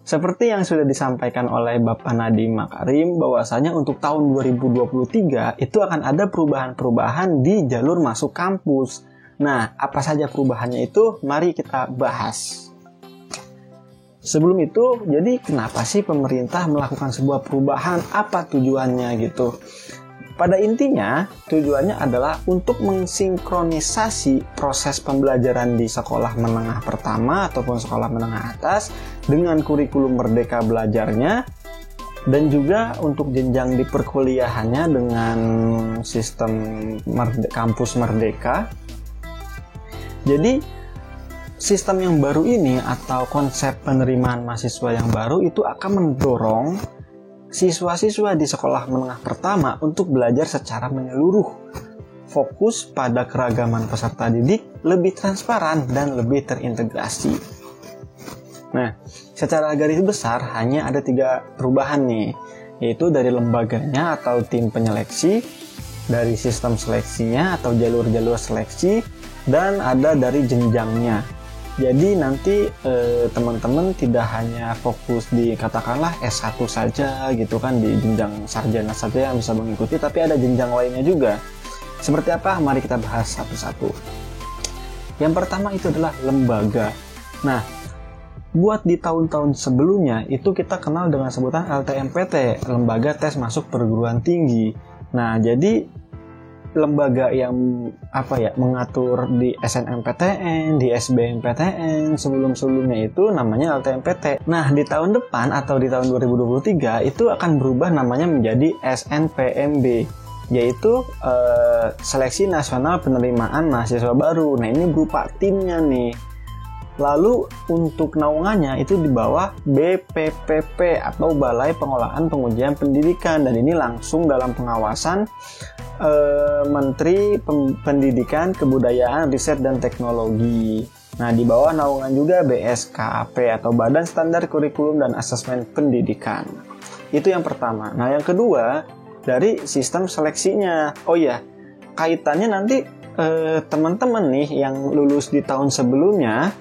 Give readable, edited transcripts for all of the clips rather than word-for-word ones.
Seperti yang sudah disampaikan oleh Bapak Nadiem Makarim, bahwasanya untuk tahun 2023 itu akan ada perubahan-perubahan di jalur masuk kampus. Nah, apa saja perubahannya itu? Mari kita bahas. Sebelum itu, jadi kenapa sih pemerintah melakukan sebuah perubahan? Apa tujuannya gitu? Pada intinya, tujuannya adalah untuk mensinkronisasi proses pembelajaran di sekolah menengah pertama ataupun sekolah menengah atas dengan kurikulum Merdeka Belajarnya, dan juga untuk jenjang di perkuliahannya dengan sistem kampus Merdeka. Jadi, sistem yang baru ini atau konsep penerimaan mahasiswa yang baru itu akan mendorong siswa-siswa di sekolah menengah pertama untuk belajar secara menyeluruh, fokus pada keragaman peserta didik, lebih transparan dan lebih terintegrasi. Nah, secara garis besar hanya ada 3 perubahan nih, yaitu dari lembaganya atau tim penyeleksi, dari sistem seleksinya atau jalur-jalur seleksi, dan ada dari jenjangnya. Jadi nanti teman-teman tidak hanya fokus di katakanlah S1 saja gitu kan, di jenjang sarjana saja yang bisa mengikuti, tapi ada jenjang lainnya juga. Seperti apa? Mari kita bahas satu-satu. Yang pertama itu adalah lembaga. Nah, buat di tahun-tahun sebelumnya itu kita kenal dengan sebutan LTMPT, Lembaga Tes Masuk Perguruan Tinggi. Nah, jadi lembaga yang mengatur di SNMPTN, di SBMPTN sebelum-sebelumnya itu namanya LTMPT. Nah, di tahun depan atau di tahun 2023 itu akan berubah namanya menjadi SNPMB, yaitu Seleksi Nasional Penerimaan Mahasiswa Baru. Nah, ini berupa timnya nih. Lalu untuk naungannya itu di bawah BPPP atau Balai Pengolahan Pengujian Pendidikan, dan ini langsung dalam pengawasan Menteri Pendidikan, Kebudayaan, Riset dan Teknologi. Nah, di bawah naungan juga BSKAP atau Badan Standar Kurikulum dan Asesmen Pendidikan. Itu yang pertama. Nah, yang kedua dari sistem seleksinya. Oh ya, kaitannya nanti teman-teman nih yang lulus di tahun sebelumnya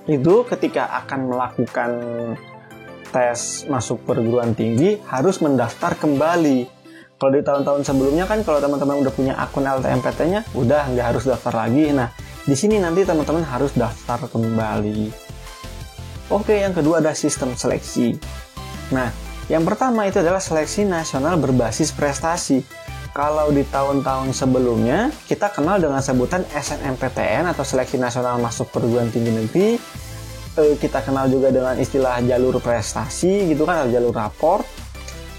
itu ketika akan melakukan tes masuk perguruan tinggi harus mendaftar kembali. Kalau di tahun-tahun sebelumnya kan kalau teman-teman udah punya akun LTMPT-nya, udah nggak harus daftar lagi. Nah, di sini nanti teman-teman harus daftar kembali. Oke, yang kedua ada sistem seleksi. Nah, yang pertama itu adalah seleksi nasional berbasis prestasi. Kalau di tahun-tahun sebelumnya, kita kenal dengan sebutan SNMPTN atau Seleksi Nasional Masuk Perguruan Tinggi Negeri. Kita kenal juga dengan istilah jalur prestasi, gitu kan, atau jalur raport.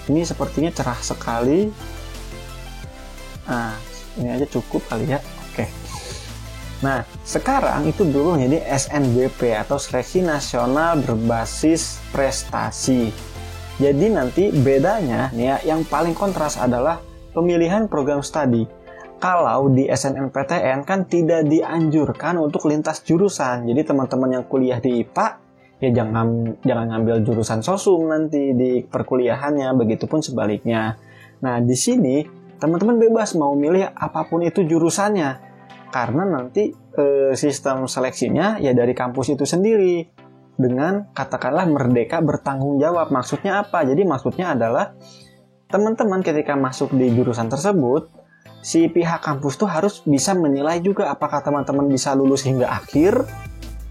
Ini sepertinya cerah sekali. Nah, ini aja cukup kali ya. Oke. Nah, sekarang itu berubah menjadi SNBP atau Seleksi Nasional Berbasis Prestasi. Jadi nanti bedanya nih ya, yang paling kontras adalah pemilihan program studi. Kalau di SNMPTN kan tidak dianjurkan untuk lintas jurusan. Jadi teman-teman yang kuliah di IPA ya jangan ngambil jurusan sosum nanti di perkuliahannya, begitupun sebaliknya. Nah, di sini teman-teman bebas mau milih apapun itu jurusannya. Karena nanti sistem seleksinya ya dari kampus itu sendiri dengan katakanlah merdeka bertanggung jawab. Maksudnya apa? Jadi maksudnya adalah teman-teman ketika masuk di jurusan tersebut, si pihak kampus tuh harus bisa menilai juga apakah teman-teman bisa lulus hingga akhir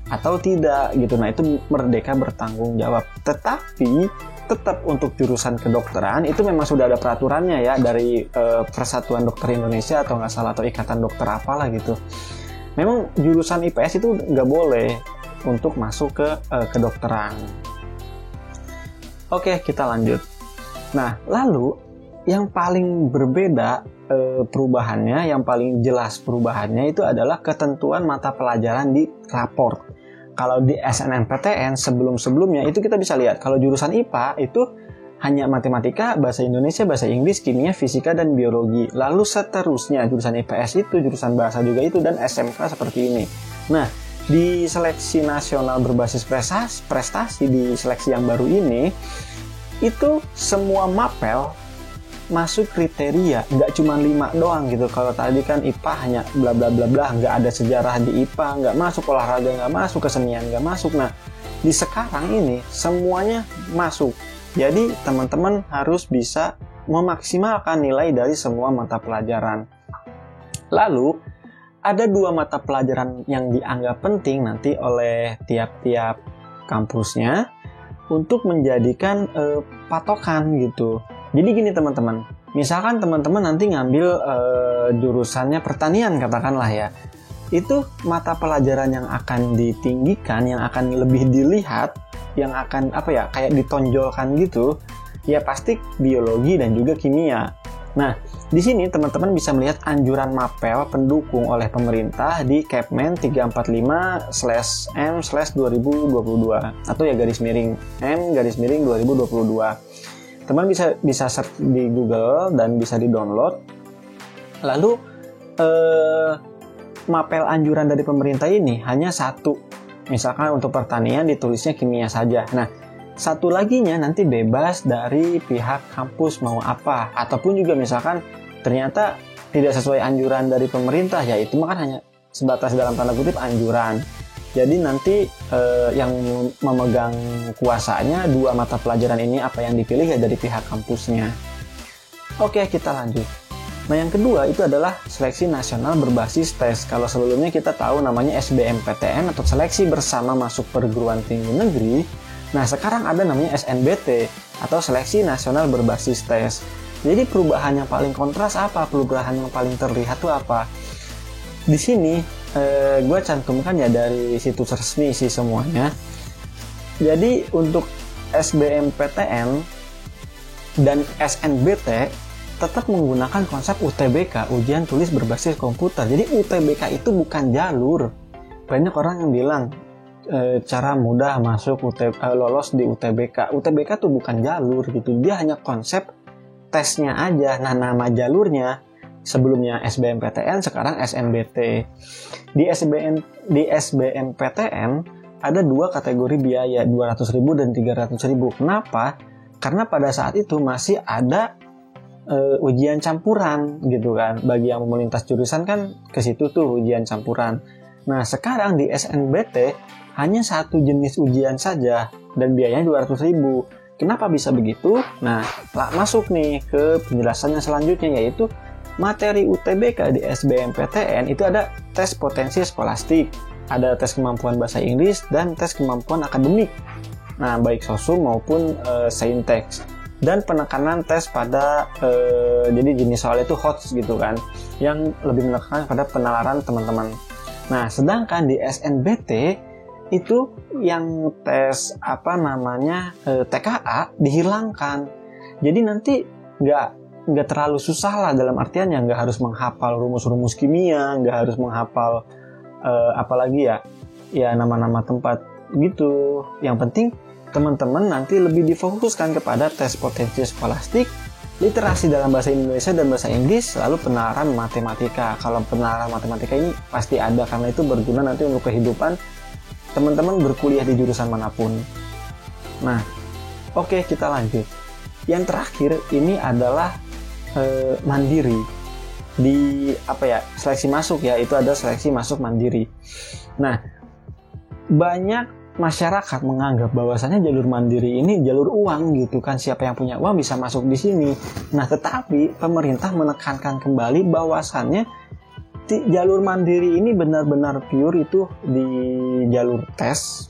atau tidak gitu. Nah, itu merdeka bertanggung jawab. Tetapi tetap untuk jurusan kedokteran itu memang sudah ada peraturannya ya dari Persatuan Dokter Indonesia atau nggak salah, atau Ikatan Dokter apalah gitu. Memang jurusan IPS itu nggak boleh untuk masuk ke kedokteran. Oke, kita lanjut. Nah, lalu yang paling berbeda perubahannya, yang paling jelas perubahannya itu adalah ketentuan mata pelajaran di raport. Kalau di SNMPTN sebelum-sebelumnya itu kita bisa lihat kalau jurusan IPA itu hanya matematika, bahasa Indonesia, bahasa Inggris, kimia, fisika, dan biologi. Lalu seterusnya jurusan IPS itu, jurusan bahasa juga itu, dan SMK seperti ini. Nah, di seleksi nasional berbasis prestasi di seleksi yang baru ini, itu semua mapel masuk kriteria, nggak cuma 5 doang gitu. Kalau tadi kan IPA hanya bla bla bla bla, nggak ada sejarah di IPA, nggak masuk olahraga, nggak masuk kesenian, nggak masuk. Nah, di sekarang ini semuanya masuk. Jadi teman-teman harus bisa memaksimalkan nilai dari semua mata pelajaran. Lalu ada 2 mata pelajaran yang dianggap penting nanti oleh tiap-tiap kampusnya untuk menjadikan patokan gitu. Jadi gini teman-teman, misalkan teman-teman nanti ngambil jurusannya pertanian katakanlah ya, itu mata pelajaran yang akan ditinggikan, yang akan lebih dilihat, yang akan kayak ditonjolkan gitu, ya pasti biologi dan juga kimia. Nah, di sini teman-teman bisa melihat anjuran mapel pendukung oleh pemerintah di Kepmen 345/M/2022 atau ya _M/2022. Teman bisa search di Google dan bisa di-download. Lalu mapel anjuran dari pemerintah ini hanya satu. Misalkan untuk pertanian ditulisnya kimia saja. Nah, satu laginya nanti bebas dari pihak kampus mau apa. Ataupun juga misalkan ternyata tidak sesuai anjuran dari pemerintah, ya itu mah kan hanya sebatas dalam tanda kutip anjuran. Jadi nanti yang memegang kuasanya 2 mata pelajaran ini apa yang dipilih ya dari pihak kampusnya. Oke, kita lanjut. Nah, yang kedua itu adalah seleksi nasional berbasis tes. Kalau sebelumnya kita tahu namanya SBMPTN atau seleksi bersama masuk perguruan tinggi negeri. Nah, sekarang ada namanya SNBT atau seleksi nasional berbasis tes. Jadi perubahan yang paling kontras apa? Perubahan yang paling terlihat itu apa? Di sini gue cantumkan ya dari situs resmi sih semuanya. Jadi untuk SBMPTN dan SNBT tetap menggunakan konsep UTBK, ujian tulis berbasis komputer. Jadi UTBK itu bukan jalur. Banyak orang yang bilang cara mudah masuk lolos di UTBK. UTBK tuh bukan jalur gitu. Dia hanya konsep tesnya aja. Nah, nama jalurnya sebelumnya SBMPTN, sekarang SNBT. Di SBMPTN ada 2 kategori biaya, 200.000 dan 300.000. Kenapa? Karena pada saat itu masih ada ujian campuran gitu kan. Bagi yang mau melintas jurusan kan ke situ tuh ujian campuran. Nah, sekarang di SNBT hanya satu jenis ujian saja dan biayanya 200.000. Kenapa bisa begitu? Nah, masuk nih ke penjelasannya selanjutnya, yaitu materi UTBK di SBMPTN itu ada tes potensi skolastik, ada tes kemampuan bahasa Inggris dan tes kemampuan akademik. Nah, baik sosum maupun saintek. Dan penekanan tes pada jadi jenis soal itu HOTS gitu kan, yang lebih menekankan pada penalaran teman-teman. Nah, sedangkan di SNBT itu yang tes TKA dihilangkan. Jadi nanti nggak terlalu susah lah, dalam artian ya nggak harus menghafal rumus-rumus kimia, nggak harus menghafal apalagi ya nama-nama tempat gitu. Yang penting teman-teman nanti lebih difokuskan kepada tes potensi skolastik, literasi dalam bahasa Indonesia dan bahasa Inggris, lalu penalaran matematika. Kalau penalaran matematika ini pasti ada karena itu berguna nanti untuk kehidupan teman-teman berkuliah di jurusan manapun. Nah, oke, kita lanjut. Yang terakhir ini adalah mandiri. Di seleksi masuk ya, itu ada seleksi masuk mandiri. Nah, banyak masyarakat menganggap bahwasannya jalur mandiri ini jalur uang gitu kan, siapa yang punya uang bisa masuk di sini. Nah, tetapi pemerintah menekankan kembali bahwasannya jalur mandiri ini benar-benar pure itu di jalur tes.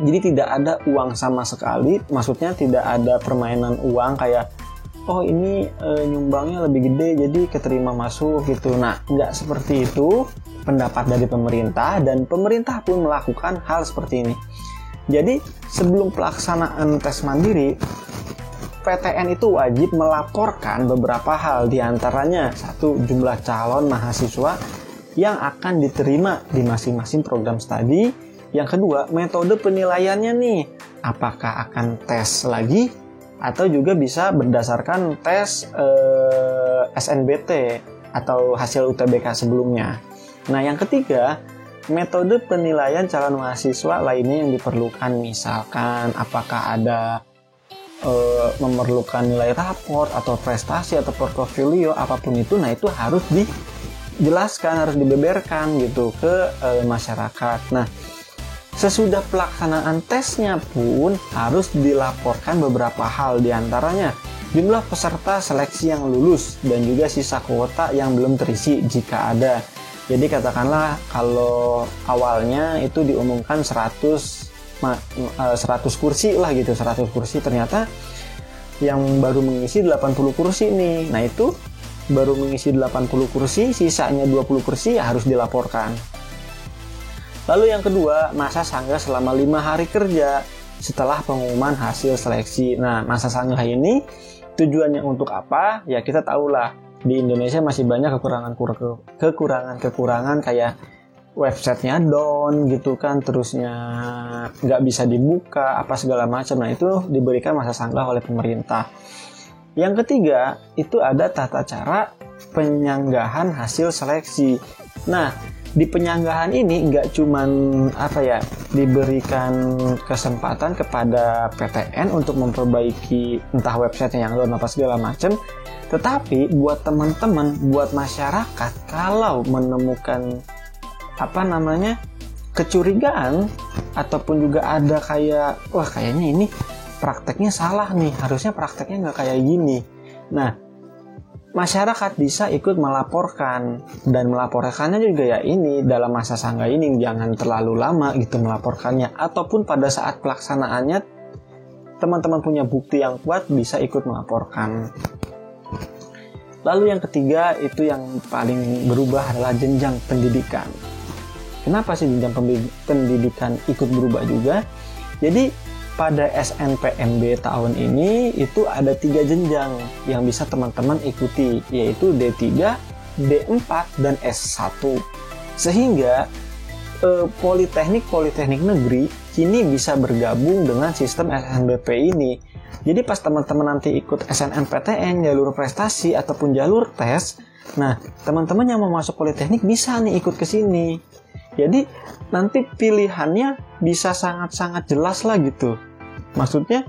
Jadi tidak ada uang sama sekali, maksudnya tidak ada permainan uang kayak ini nyumbangnya lebih gede jadi keterima masuk gitu. Nah, nggak seperti itu pendapat dari pemerintah, dan pemerintah pun melakukan hal seperti ini. Jadi sebelum pelaksanaan tes mandiri, PTN itu wajib melaporkan beberapa hal, diantaranya 1, jumlah calon mahasiswa yang akan diterima di masing-masing program studi. Yang kedua, metode penilaiannya nih, apakah akan tes lagi atau juga bisa berdasarkan tes SNBT atau hasil UTBK sebelumnya. Nah, yang ketiga, metode penilaian calon mahasiswa lainnya yang diperlukan, misalkan apakah ada memerlukan nilai raport atau prestasi atau portofolio apapun itu. Nah, itu harus dijelaskan, harus dibeberkan gitu ke masyarakat. Nah, Sesudah pelaksanaan tesnya pun harus dilaporkan beberapa hal, diantaranya jumlah peserta seleksi yang lulus dan juga sisa kuota yang belum terisi jika ada. Jadi katakanlah kalau awalnya itu diumumkan 100 kursi lah gitu, 100 kursi, ternyata yang baru mengisi 80 kursi nih. Nah itu baru mengisi 80 kursi, sisanya 20 kursi ya harus dilaporkan. Lalu yang kedua, masa sanggah selama 5 hari kerja setelah pengumuman hasil seleksi. Nah, masa sanggah ini tujuannya untuk apa? Ya kita tahulah, di Indonesia masih banyak kekurangan kayak websitenya down gitu kan, terusnya nggak bisa dibuka, apa segala macam. Nah itu diberikan masa sanggah oleh pemerintah. Yang ketiga, itu ada tata cara penyanggahan hasil seleksi. Nah, di penyanggahan ini nggak cuman diberikan kesempatan kepada PTN untuk memperbaiki entah websitenya yang down apa segala macam, tetapi buat teman-teman, buat masyarakat, kalau menemukan kecurigaan ataupun juga ada kayak kayaknya ini prakteknya salah nih, harusnya prakteknya nggak kayak gini. Nah, masyarakat bisa ikut melaporkan, dan melaporkannya juga ya ini dalam masa sanggah ini, jangan terlalu lama gitu melaporkannya, ataupun pada saat pelaksanaannya teman-teman punya bukti yang kuat bisa ikut melaporkan. Lalu yang ketiga, itu yang paling berubah adalah jenjang pendidikan. Kenapa sih jenjang pendidikan ikut berubah juga? Jadi pada SNPMB tahun ini itu ada 3 jenjang yang bisa teman-teman ikuti, yaitu D3, D4, dan S1. Sehingga politeknik negeri kini bisa bergabung dengan sistem SNBP ini. Jadi pas teman-teman nanti ikut SNMPTN, jalur prestasi ataupun jalur tes, nah teman-teman yang mau masuk politeknik bisa nih ikut ke sini. Jadi nanti pilihannya bisa sangat-sangat jelas lah gitu. Maksudnya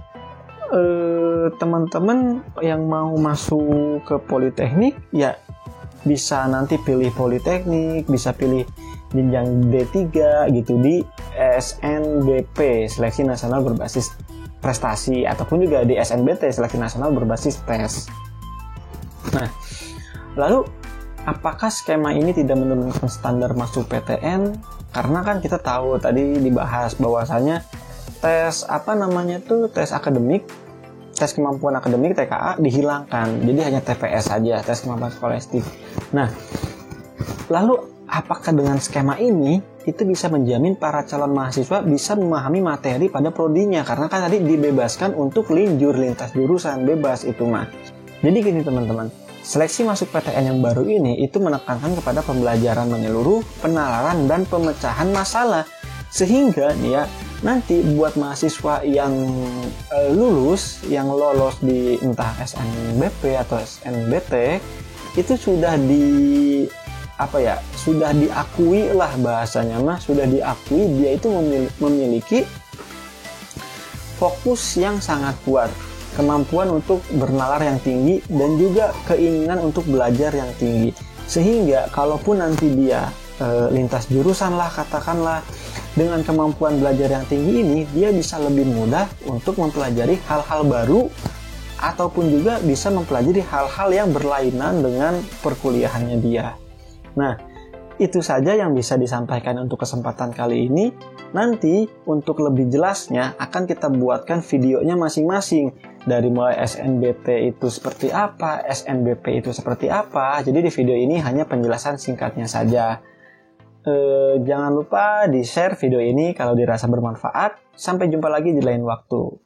teman-teman yang mau masuk ke politeknik ya bisa nanti pilih politeknik, bisa pilih jenjang D3 gitu di SNBP, Seleksi Nasional Berbasis Prestasi, ataupun juga di SNBT, Seleksi Nasional Berbasis Tes. Nah, lalu apakah skema ini tidak menurunkan standar masuk PTN? Karena kan kita tahu tadi dibahas bahwasanya tes tes akademik, tes kemampuan akademik TKA dihilangkan. Jadi hanya TPS saja, tes kemampuan skolastik. Nah, lalu apakah dengan skema ini itu bisa menjamin para calon mahasiswa bisa memahami materi pada prodinya? Karena kan tadi dibebaskan untuk lintas jurusan, bebas itu mah. Jadi gini teman-teman, seleksi masuk PTN yang baru ini itu menekankan kepada pembelajaran menyeluruh, penalaran, dan pemecahan masalah. Sehingga nih ya, nanti buat mahasiswa yang lulus, yang lolos di entah SNBP atau SNBT, itu sudah sudah diakui lah bahasanya mah, sudah diakui dia itu memiliki fokus yang sangat kuat, kemampuan untuk bernalar yang tinggi, dan juga keinginan untuk belajar yang tinggi. Sehingga kalaupun nanti dia lintas jurusan lah katakanlah, dengan kemampuan belajar yang tinggi ini dia bisa lebih mudah untuk mempelajari hal-hal baru, ataupun juga bisa mempelajari hal-hal yang berlainan dengan perkuliahannya dia. Nah, itu saja yang bisa disampaikan untuk kesempatan kali ini. Nanti untuk lebih jelasnya akan kita buatkan videonya masing-masing. Dari mulai SNBT itu seperti apa, SNBP itu seperti apa. Jadi di video ini hanya penjelasan singkatnya saja. Jangan lupa di-share video ini kalau dirasa bermanfaat. Sampai jumpa lagi di lain waktu.